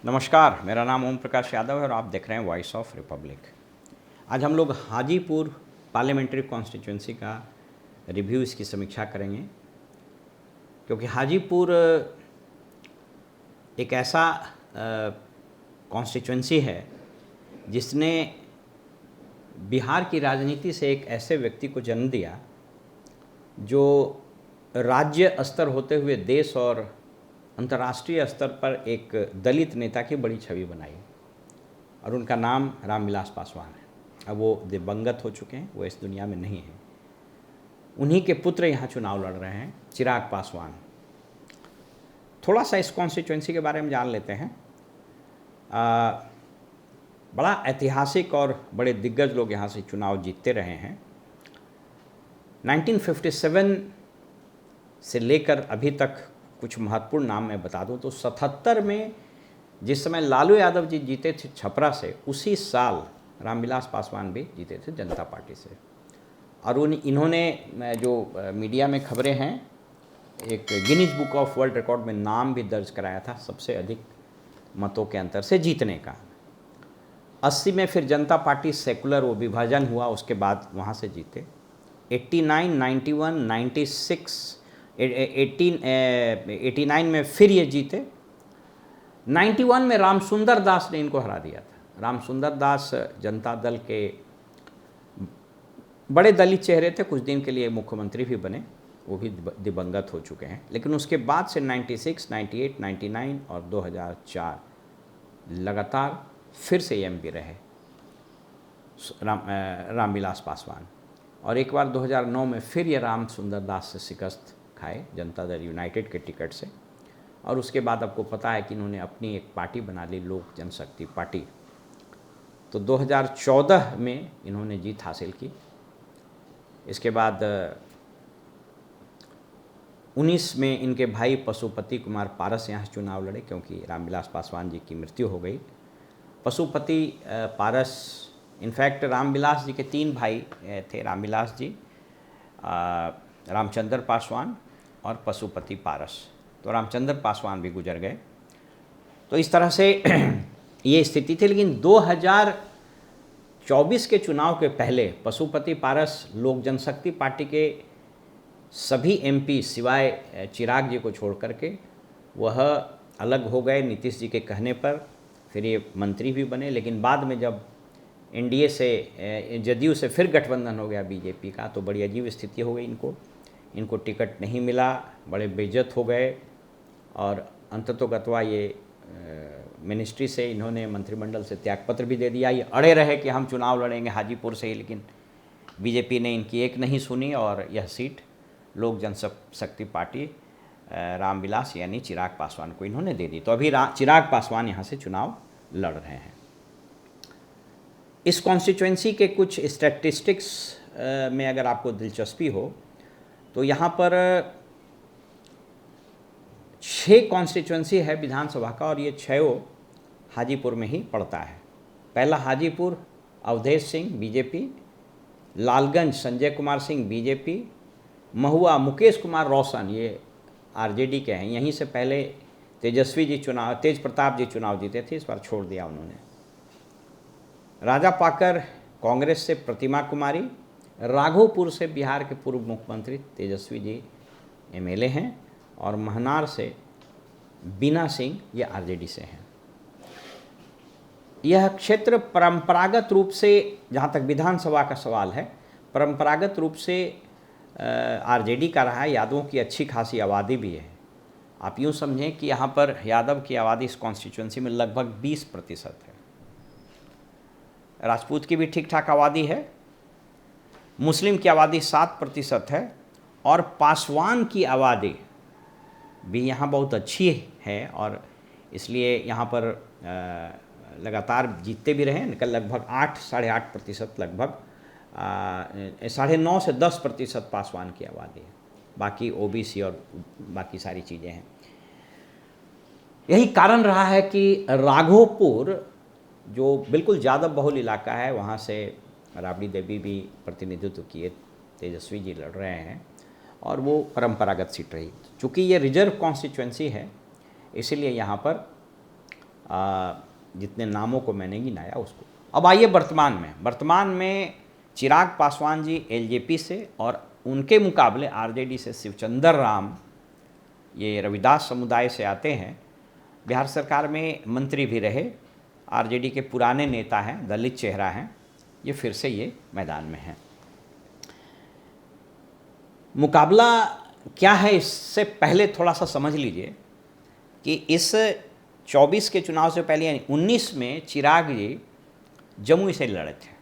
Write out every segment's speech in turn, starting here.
नमस्कार, मेरा नाम ओम प्रकाश यादव है और आप देख रहे हैं वॉइस ऑफ रिपब्लिक। आज हम लोग हाजीपुर पार्लियामेंट्री कॉन्स्टिट्यूंसी का रिव्यू, इसकी समीक्षा करेंगे, क्योंकि हाजीपुर एक ऐसा कॉन्स्टिट्यूंसी है जिसने बिहार की राजनीति से एक ऐसे व्यक्ति को जन्म दिया जो राज्य स्तर होते हुए देश और अंतर्राष्ट्रीय स्तर पर एक दलित नेता की बड़ी छवि बनाई, और उनका नाम रामविलास पासवान है। अब वो दिवंगत हो चुके हैं, वो इस दुनिया में नहीं हैं। उन्हीं के पुत्र यहाँ चुनाव लड़ रहे हैं, चिराग पासवान। थोड़ा सा इस कॉन्स्टिट्यूंसी के बारे में जान लेते हैं। बड़ा ऐतिहासिक और बड़े दिग्गज लोग यहाँ से चुनाव जीतते रहे हैं। 1957 से लेकर अभी तक कुछ महत्वपूर्ण नाम मैं बता दूं तो 77 में जिस समय लालू यादव जी जीते थे छपरा से, उसी साल रामविलास पासवान भी जीते थे जनता पार्टी से। और इन्होंने जो मीडिया में खबरें हैं, एक Guinness book of world record में नाम भी दर्ज कराया था सबसे अधिक मतों के अंतर से जीतने का। 80 में फिर जनता पार्टी सेकुलर वो विभाजन हुआ, उसके बाद वहाँ से जीते। 89, 91, 96, 89 में फिर ये जीते। 91 में रामसुंदर दास ने इनको हरा दिया था। रामसुंदर दास जनता दल के बड़े दलित चेहरे थे, कुछ दिन के लिए मुख्यमंत्री भी बने, वो भी दिवंगत हो चुके हैं। लेकिन उसके बाद से 96, 98, 99 और 2004 लगातार फिर से एमपी रहे रामविलास पासवान। और एक बार 2009 में फिर ये रामसुंदर दास से शिकस्त खाए जनता दल यूनाइटेड के टिकट से। और उसके बाद आपको पता है कि इन्होंने अपनी एक पार्टी बना ली, लोक जनशक्ति पार्टी। तो 2014 में इन्होंने जीत हासिल की। इसके बाद 19 में इनके भाई पशुपति कुमार पारस यहाँ चुनाव लड़े, क्योंकि रामविलास पासवान जी की मृत्यु हो गई। पशुपति पारस, इनफैक्ट रामविलास जी के 3 भाई थे, रामविलास जी, रामचंद्र पासवान और पशुपति पारस। तो रामचंद्र पासवान भी गुजर गए। तो इस तरह से ये स्थिति थी। लेकिन 2024 के चुनाव के पहले पशुपति पारस लोक जनशक्ति पार्टी के सभी एमपी सिवाय चिराग जी को छोड़ करके वह अलग हो गए नीतीश जी के कहने पर। फिर ये मंत्री भी बने, लेकिन बाद में जब एनडीए से, जदयू से फिर गठबंधन हो गया बीजेपी का, तो बड़ी अजीब स्थिति हो गई। इनको टिकट नहीं मिला, बड़े बेइज्जत हो गए। और अंततोगत्वा ये मिनिस्ट्री से इन्होंने, मंत्रिमंडल से त्यागपत्र भी दे दिया। ये अड़े रहे कि हम चुनाव लड़ेंगे हाजीपुर से ही, लेकिन बीजेपी ने इनकी एक नहीं सुनी और यह सीट लोक जनशक्ति पार्टी रामविलास यानी चिराग पासवान को इन्होंने दे दी। तो अभी चिराग पासवान यहाँ से चुनाव लड़ रहे हैं। इस कॉन्स्टिट्यूंसी के कुछ स्टैटिस्टिक्स में अगर आपको दिलचस्पी हो तो यहाँ पर 6 कॉन्स्टिट्यूंसी है विधानसभा का, और ये 6 हाजीपुर में ही पड़ता है। पहला हाजीपुर अवधेश सिंह बीजेपी, लालगंज संजय कुमार सिंह बीजेपी, महुआ मुकेश कुमार रोशन ये आरजेडी के हैं। यहीं से पहले तेज प्रताप जी चुनाव जीते थे, इस बार छोड़ दिया उन्होंने। राजापाकर कांग्रेस से प्रतिमा कुमारी, राघोपुर से बिहार के पूर्व मुख्यमंत्री तेजस्वी जी एमएलए हैं, और महनार से बीना सिंह ये आरजेडी से हैं। यह क्षेत्र परंपरागत रूप से, जहाँ तक विधानसभा का सवाल है, परंपरागत रूप से आरजेडी का रहा है। यादवों की अच्छी खासी आबादी भी है। आप यूँ समझें कि यहाँ पर यादव की आबादी इस कॉन्स्टिट्यूंसी में लगभग 20% है। राजपूत की भी ठीक ठाक आबादी है, मुस्लिम की आबादी 7% है, और पासवान की आबादी भी यहाँ बहुत अच्छी है। और इसलिए यहाँ पर लगातार जीतते भी रहे। लगभग 8-8.5% लगभग 9.5 से 10% पासवान की आबादी है। बाकी ओबीसी और बाकी सारी चीज़ें हैं। यही कारण रहा है कि राघोपुर जो बिल्कुल यादव बहुल इलाका है, वहाँ से राबड़ी देवी भी प्रतिनिधित्व किए, तेजस्वी जी लड़ रहे हैं, और वो परंपरागत सीट रही। चूँकि ये रिजर्व कॉन्स्टिट्यूंसी है, इसीलिए यहाँ पर जितने नामों को मैंने गिनाया उसको। अब आइए वर्तमान में चिराग पासवान जी एलजेपी से और उनके मुकाबले आरजेडी से शिवचंद्र राम, ये रविदास समुदाय से आते हैं, बिहार सरकार में मंत्री भी रहे, आरजेडी के पुराने नेता हैं, दलित चेहरा हैं, ये फिर से ये मैदान में हैं। मुकाबला क्या है इससे पहले थोड़ा सा समझ लीजिए कि इस 24 के चुनाव से पहले यानी 19 में चिराग जी जमुई से लड़े थे।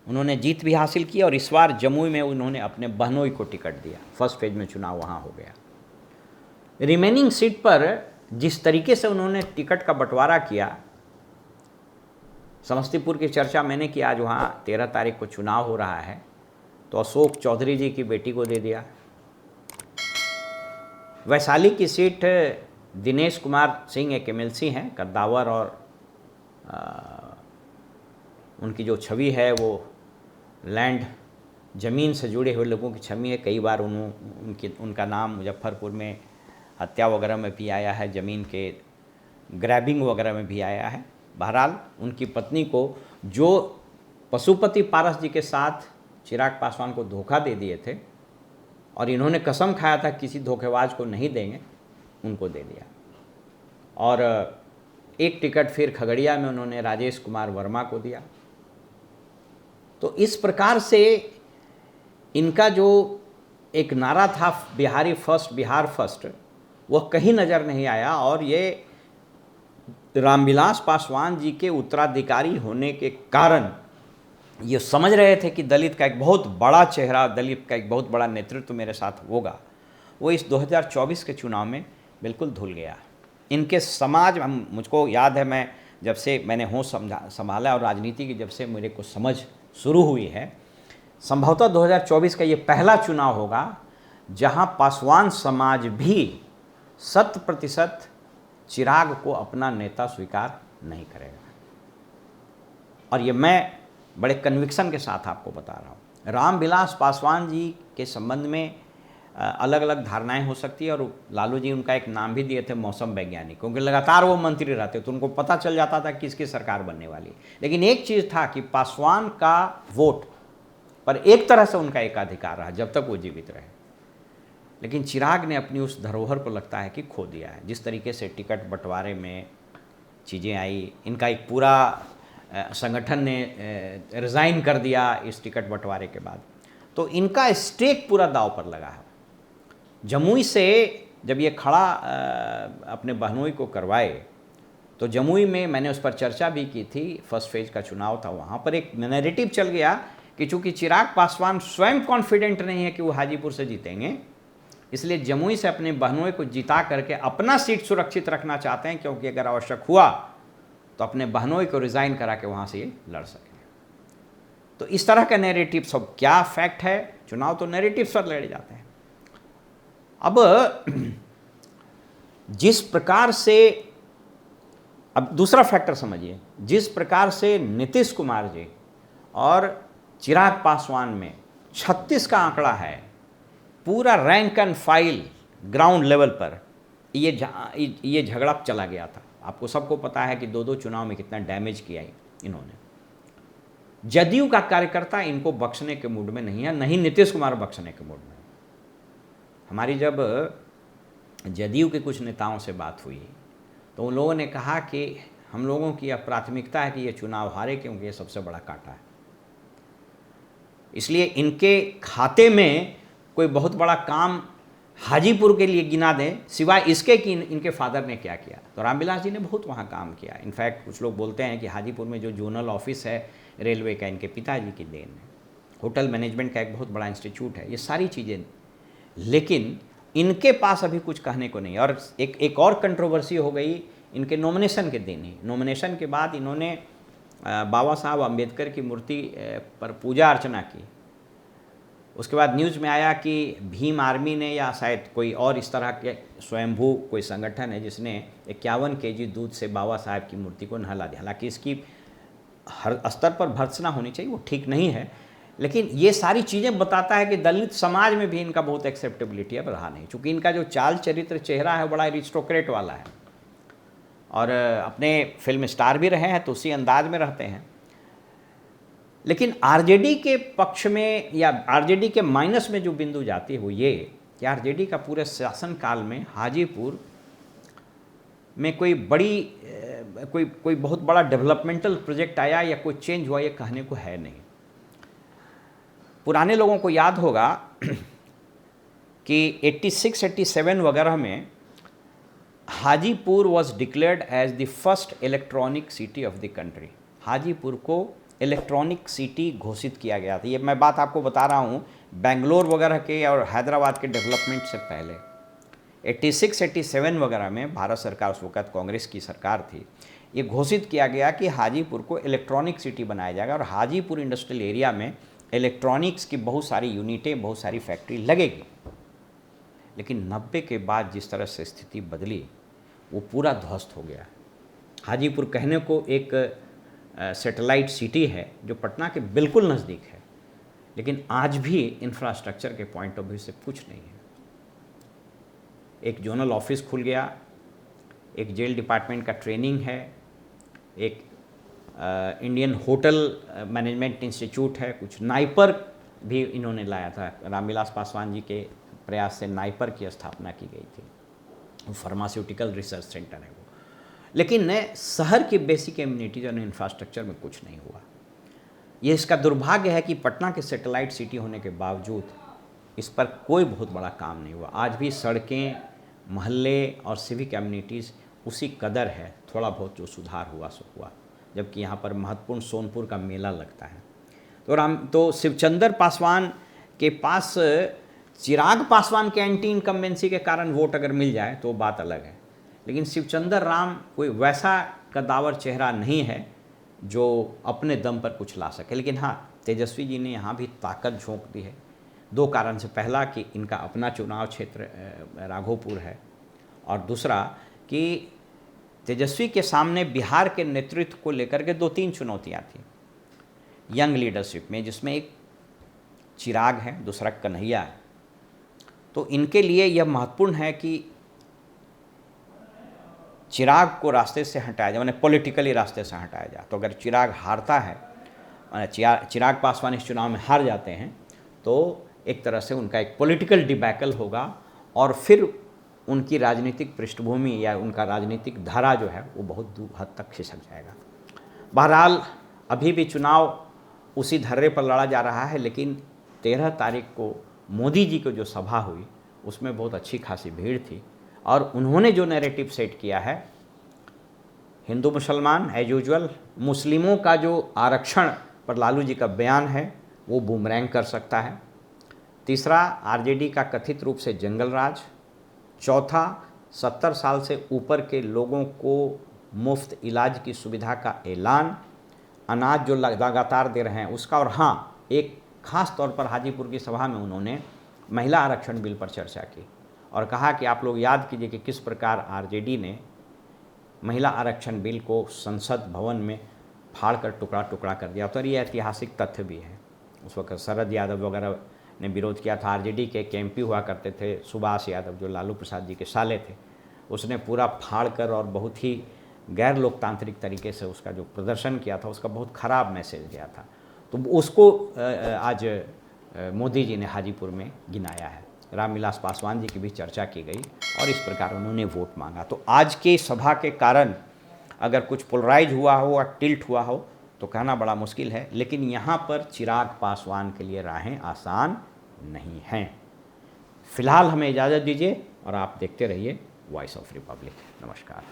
उन्होंने जीत भी हासिल की और इस बार जमुई में उन्होंने अपने बहनोई को टिकट दिया। फर्स्ट फेज में चुनाव वहाँ हो गया। रिमेनिंग सीट पर जिस तरीके से उन्होंने टिकट का बंटवारा किया, समस्तीपुर की चर्चा मैंने की, आज वहाँ 13 तारीख को चुनाव हो रहा है, तो अशोक चौधरी जी की बेटी को दे दिया। वैशाली की सीट दिनेश कुमार सिंह एक एमएलसी हैं, कद्दावर, और उनकी जो छवि है वो लैंड ज़मीन से जुड़े हुए लोगों की छवि है। कई बार उनका नाम मुजफ्फरपुर में हत्या वगैरह में भी आया है, ज़मीन के ग्रैबिंग वगैरह में भी आया है। बहरहाल उनकी पत्नी को जो पशुपति पारस जी के साथ चिराग पासवान को धोखा दे दिए थे और इन्होंने कसम खाया था किसी धोखेबाज को नहीं देंगे, उनको दे दिया। और एक टिकट फिर खगड़िया में उन्होंने राजेश कुमार वर्मा को दिया। तो इस प्रकार से इनका जो एक नारा था बिहारी फर्स्ट, बिहार फर्स्ट, वह कहीं नज़र नहीं आया। और ये रामविलास पासवान जी के उत्तराधिकारी होने के कारण ये समझ रहे थे कि दलित का एक बहुत बड़ा चेहरा, दलित का एक बहुत बड़ा नेतृत्व मेरे साथ होगा, वो इस 2024 के चुनाव में बिल्कुल धुल गया। इनके समाज, मुझको याद है, मैं जब से मैंने होश संभाला और राजनीति की जब से मेरे को समझ शुरू हुई है, संभवतः 2024 का ये पहला चुनाव होगा जहां पासवान समाज भी 100% चिराग को अपना नेता स्वीकार नहीं करेगा। और ये मैं बड़े कन्विक्शन के साथ आपको बता रहा हूँ। रामविलास पासवान जी के संबंध में अलग अलग धारणाएं हो सकती है, और लालू जी उनका एक नाम भी दिए थे मौसम वैज्ञानिक, क्योंकि लगातार वो मंत्री रहते तो उनको पता चल जाता था किसकी सरकार बनने वाली। लेकिन एक चीज़ था कि पासवान का वोट पर एक तरह से उनका एकाधिकार रहा जब तक वो जीवित रहे। लेकिन चिराग ने अपनी उस धरोहर को लगता है कि खो दिया है। जिस तरीके से टिकट बंटवारे में चीज़ें आई, इनका एक पूरा संगठन ने रिज़ाइन कर दिया इस टिकट बंटवारे के बाद, तो इनका स्टेक पूरा दांव पर लगा है। जमुई से जब ये खड़ा अपने बहनोई को करवाए, तो जमुई में मैंने उस पर चर्चा भी की थी, फर्स्ट फेज का चुनाव था, वहाँ पर एक नैरेटिव चल गया कि चूँकि चिराग पासवान स्वयं कॉन्फिडेंट नहीं है कि वो हाजीपुर से जीतेंगे, इसलिए जमुई से अपने बहनोई को जिता करके अपना सीट सुरक्षित रखना चाहते हैं, क्योंकि अगर आवश्यक हुआ तो अपने बहनोई को रिज़ाइन करा के वहाँ से ये लड़ सकें। तो इस तरह का नैरेटिव, सब क्या फैक्ट है, चुनाव तो नैरेटिव पर लड़े जाते हैं। अब जिस प्रकार से, अब दूसरा फैक्टर समझिए, जिस प्रकार से नीतीश कुमार जी और चिराग पासवान में 36 का आंकड़ा है, पूरा rank and file ground level पर ये झगड़ा चला गया था। आपको सबको पता है कि 2-2 चुनाव में कितना डैमेज किया इन्होंने। जदयू का कार्यकर्ता इनको बख्शने के मूड में नहीं है, नहीं नीतीश कुमार बख्शने के मूड में। हमारी जब जदयू के कुछ नेताओं से बात हुई तो उन लोगों ने कहा कि हम लोगों की यह प्राथमिकता है कि ये चुनाव हारे, क्योंकि ये सबसे बड़ा कांटा है। इसलिए इनके खाते में कोई बहुत बड़ा काम हाजीपुर के लिए गिना दें, सिवाय इसके कि इनके फादर ने क्या किया। तो रामविलास जी ने बहुत वहाँ काम किया। इनफैक्ट कुछ लोग बोलते हैं कि हाजीपुर में जो जोनल ऑफिस है रेलवे का, इनके पिताजी की देन है। होटल मैनेजमेंट का एक बहुत बड़ा इंस्टीट्यूट है, ये सारी चीज़ें। लेकिन इनके पास अभी कुछ कहने को नहीं। और एक और कंट्रोवर्सी हो गई इनके नॉमिनेशन के दिन ही। नॉमिनेशन के बाद इन्होंने बाबा साहब अम्बेडकर की मूर्ति पर पूजा अर्चना की। उसके बाद न्यूज़ में आया कि भीम आर्मी ने या शायद कोई और इस तरह के स्वयंभू कोई संगठन है जिसने 51 केजी दूध से बाबा साहब की मूर्ति को नहला दिया। हालांकि इसकी हर स्तर पर भर्त्सना होनी चाहिए, वो ठीक नहीं है, लेकिन ये सारी चीज़ें बताता है कि दलित समाज में भी इनका बहुत एक्सेप्टेबिलिटी अब रहा नहीं, चूँकि इनका जो चाल चरित्र चेहरा है बड़ा एरिस्टोक्रेट वाला है। और अपने फिल्म स्टार भी रहे हैं तो उसी अंदाज में रहते हैं। लेकिन आरजेडी के पक्ष में या आरजेडी के माइनस में जो बिंदु जाती है वो ये कि आरजेडी का पूरे शासनकाल में हाजीपुर में कोई बहुत बड़ा डेवलपमेंटल प्रोजेक्ट आया या कोई चेंज हुआ ये कहने को है नहीं। पुराने लोगों को याद होगा कि 86-87 वगैरह में Hajipur was declared as the first electronic city of the country. Hajipur को इलेक्ट्रॉनिक सिटी घोषित किया गया था। ये मैं बात आपको बता रहा हूँ बेंगलोर वगैरह के और हैदराबाद के डेवलपमेंट से पहले। 86-87 वगैरह में भारत सरकार, उस वक्त कांग्रेस की सरकार थी, ये घोषित किया गया कि हाजीपुर को इलेक्ट्रॉनिक सिटी बनाया जाएगा और हाजीपुर इंडस्ट्रियल एरिया में इलेक्ट्रॉनिक्स की बहुत सारी यूनिटें, बहुत सारी फैक्ट्री लगेगी। लेकिन 90 के बाद जिस तरह से स्थिति बदली वो पूरा ध्वस्त हो गया। हाजीपुर कहने को एक सैटेलाइट सिटी है जो पटना के बिल्कुल नज़दीक है, लेकिन आज भी इंफ्रास्ट्रक्चर के पॉइंट ऑफ व्यू से कुछ नहीं है। एक जोनल ऑफिस खुल गया, एक जेल डिपार्टमेंट का ट्रेनिंग है, एक इंडियन होटल मैनेजमेंट इंस्टीट्यूट है, कुछ नाइपर भी इन्होंने लाया था। रामविलास पासवान जी के प्रयास से नाइपर की स्थापना की गई थी, फार्मास्यूटिकल रिसर्च सेंटर है वो। लेकिन शहर की बेसिक एम्यूनिटीज और इंफ्रास्ट्रक्चर में कुछ नहीं हुआ। ये इसका दुर्भाग्य है कि पटना के सैटेलाइट सिटी होने के बावजूद इस पर कोई बहुत बड़ा काम नहीं हुआ। आज भी सड़कें, मोहल्ले और सिविक एम्यूनिटीज़ उसी कदर है, थोड़ा बहुत जो सुधार हुआ सो हुआ। जबकि यहाँ पर महत्वपूर्ण सोनपुर का मेला लगता है। तो शिवचंद्र पासवान के पास चिराग पासवान के एंटी इनकम्बेंसी के कारण वोट अगर मिल जाए तो बात अलग है। लेकिन शिवचंद्र राम कोई वैसा कदावर चेहरा नहीं है जो अपने दम पर कुछ ला सके। लेकिन हाँ, तेजस्वी जी ने यहाँ भी ताकत झोंक दी है, दो कारण से। पहला कि इनका अपना चुनाव क्षेत्र राघोपुर है, और दूसरा कि तेजस्वी के सामने बिहार के नेतृत्व को लेकर के 2-3 चुनौतियाँ थी यंग लीडरशिप में, जिसमें एक चिराग है, दूसरा कन्हैया है। तो इनके लिए यह महत्वपूर्ण है कि चिराग को रास्ते से हटाया जाए, माने पॉलिटिकली रास्ते से हटाया जाए। तो अगर चिराग हारता है, माने चिराग पासवान इस चुनाव में हार जाते हैं, तो एक तरह से उनका एक पॉलिटिकल डिबैकल होगा और फिर उनकी राजनीतिक पृष्ठभूमि या उनका राजनीतिक धारा जो है वो बहुत दूर हद तक खिसक जाएगा। बहरहाल अभी भी चुनाव उसी धर्रे पर लड़ा जा रहा है, लेकिन 13 तारीख को मोदी जी की जो सभा हुई उसमें बहुत अच्छी खासी भीड़ थी, और उन्होंने जो नैरेटिव सेट किया है, हिंदू मुसलमान एज यूजुअल, मुस्लिमों का जो आरक्षण पर लालू जी का बयान है वो बूमरैंग कर सकता है। तीसरा, आरजेडी का कथित रूप से जंगल राज। चौथा, 70 साल से ऊपर के लोगों को मुफ्त इलाज की सुविधा का ऐलान, अनाज जो लगातार दे रहे हैं उसका। और हाँ, एक खास तौर पर हाजीपुर की सभा में उन्होंने महिला आरक्षण बिल पर चर्चा की और कहा कि आप लोग याद कीजिए कि किस प्रकार आरजेडी ने महिला आरक्षण बिल को संसद भवन में फाड़ कर टुकड़ा टुकड़ा कर दिया। तो ये ऐतिहासिक तथ्य भी है। उस वक्त शरद यादव वगैरह ने विरोध किया था। आरजेडी के एमपी हुआ करते थे सुभाष यादव, जो लालू प्रसाद जी के साले थे, उसने पूरा फाड़ कर और बहुत ही गैर लोकतांत्रिक तरीके से उसका जो प्रदर्शन किया था, उसका बहुत ख़राब मैसेज गया था। तो उसको आज मोदी जी ने हाजीपुर में गिनाया है। रामविलास पासवान जी की भी चर्चा की गई और इस प्रकार उन्होंने वोट मांगा। तो आज की सभा के कारण अगर कुछ पोलराइज हुआ हो या टिल्ट हुआ हो तो कहना बड़ा मुश्किल है, लेकिन यहाँ पर चिराग पासवान के लिए राहें आसान नहीं हैं। फिलहाल हमें इजाज़त दीजिए और आप देखते रहिए वॉइस ऑफ रिपब्लिक। नमस्कार।